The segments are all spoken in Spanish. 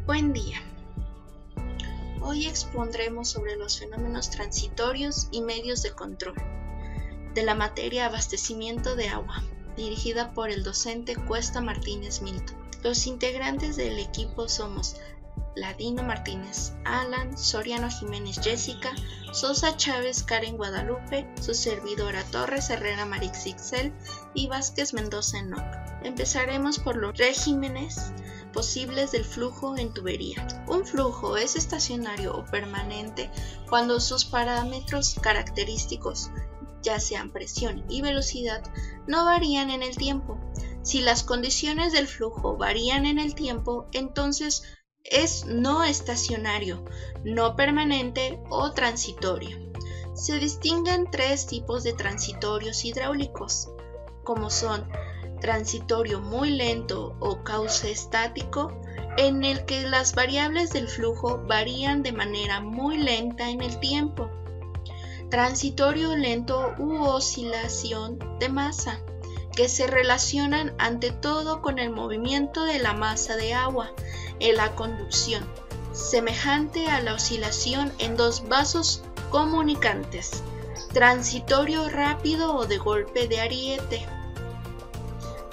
Buen día. Hoy expondremos sobre los fenómenos transitorios y medios de control de la materia abastecimiento de agua, dirigida por el docente Cuesta Martínez Milton. Los integrantes del equipo somos Ladino Martínez, Alan, Soriano Jiménez Jessica, Sosa Chávez Karen Guadalupe, su servidora Torres Herrera Marix Ixel y Vázquez Mendoza Enoc. Empezaremos por los regímenes posibles del flujo en tubería. Un flujo es estacionario o permanente cuando sus parámetros característicos, ya sean presión y velocidad, no varían en el tiempo. Si las condiciones del flujo varían en el tiempo, entonces es no estacionario, no permanente o transitorio. Se distinguen tres tipos de transitorios hidráulicos, como son transitorio muy lento o cauce estático, en el que las variables del flujo varían de manera muy lenta en el tiempo. Transitorio lento u oscilación de masa, que se relacionan ante todo con el movimiento de la masa de agua en la conducción, semejante a la oscilación en dos vasos comunicantes. Transitorio rápido o de golpe de ariete,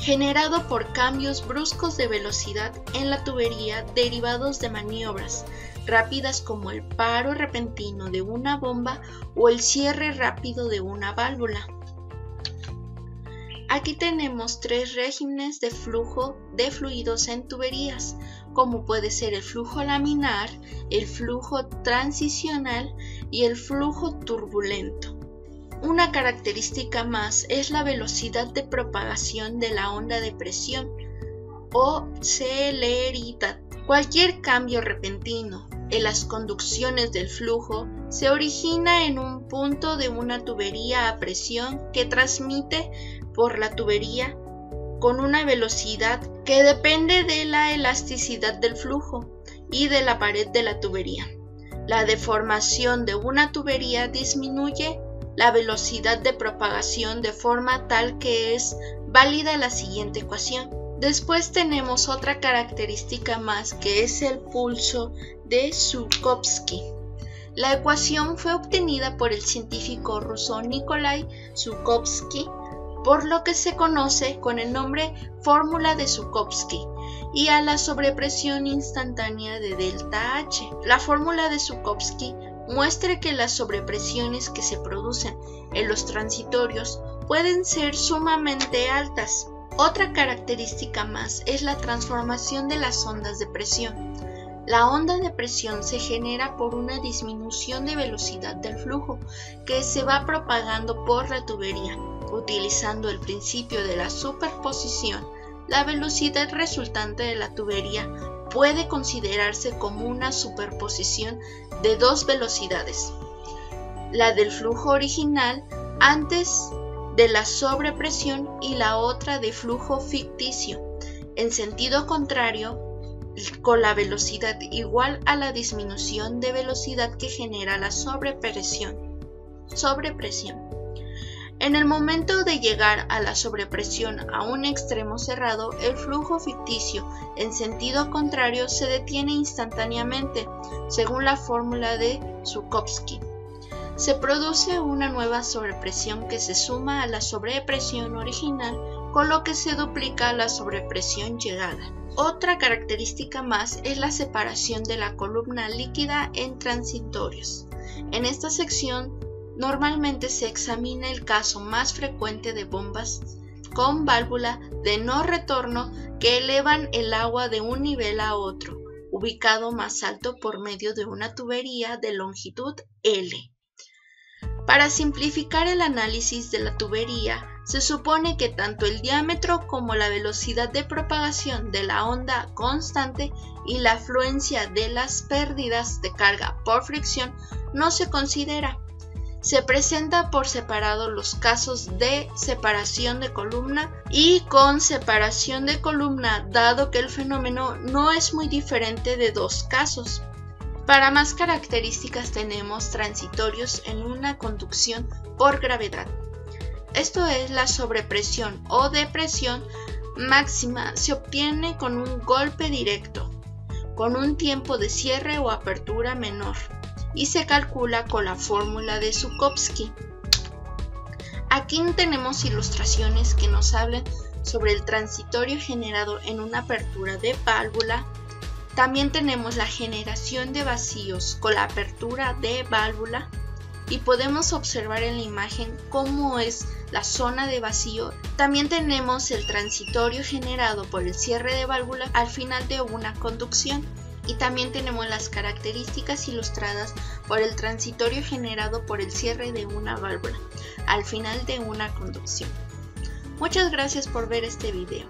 generado por cambios bruscos de velocidad en la tubería derivados de maniobras rápidas como el paro repentino de una bomba o el cierre rápido de una válvula. Aquí tenemos tres regímenes de flujo de fluidos en tuberías, como puede ser el flujo laminar, el flujo transicional y el flujo turbulento. Una característica más es la velocidad de propagación de la onda de presión o celeridad. Cualquier cambio repentino en las conducciones del flujo se origina en un punto de una tubería a presión que transmite por la tubería con una velocidad que depende de la elasticidad del flujo y de la pared de la tubería. La deformación de una tubería disminuye la velocidad de propagación de forma tal que es válida la siguiente ecuación. Después tenemos otra característica más, que es el pulso de Zhukovsky. La ecuación fue obtenida por el científico ruso Nikolai Zhukovsky, por lo que se conoce con el nombre fórmula de Zhukovsky, y a la sobrepresión instantánea de delta H. La fórmula de Zhukovsky muestra que las sobrepresiones que se producen en los transitorios pueden ser sumamente altas. Otra característica más es la transformación de las ondas de presión. La onda de presión se genera por una disminución de velocidad del flujo que se va propagando por la tubería. Utilizando el principio de la superposición, la velocidad resultante de la tubería puede considerarse como una superposición de dos velocidades, la del flujo original antes de la sobrepresión y la otra de flujo ficticio, en sentido contrario, con la velocidad igual a la disminución de velocidad que genera la sobrepresión. En el momento de llegar a la sobrepresión a un extremo cerrado, el flujo ficticio en sentido contrario se detiene instantáneamente, según la fórmula de Zhukovsky. Se produce una nueva sobrepresión que se suma a la sobrepresión original, con lo que se duplica la sobrepresión llegada. Otra característica más es la separación de la columna líquida en transitorios. En esta sección normalmente se examina el caso más frecuente de bombas con válvula de no retorno que elevan el agua de un nivel a otro, ubicado más alto por medio de una tubería de longitud L. Para simplificar el análisis de la tubería, se supone que tanto el diámetro como la velocidad de propagación de la onda constante y la afluencia de las pérdidas de carga por fricción no se considera. Se presenta por separado los casos de separación de columna y con separación de columna, dado que el fenómeno no es muy diferente de dos casos. Para más características tenemos transitorios en una conducción por gravedad. Esto es la sobrepresión o depresión máxima se obtiene con un golpe directo. con un tiempo de cierre o apertura menor y se calcula con la fórmula de Zhukovsky. Aquí tenemos ilustraciones que nos hablan sobre el transitorio generado en una apertura de válvula. También tenemos la generación de vacíos con la apertura de válvula y podemos observar en la imagen cómo es la zona de vacío. También tenemos el transitorio generado por el cierre de válvula al final de una conducción y también tenemos las características ilustradas por el transitorio generado por el cierre de una válvula al final de una conducción. Muchas gracias por ver este video.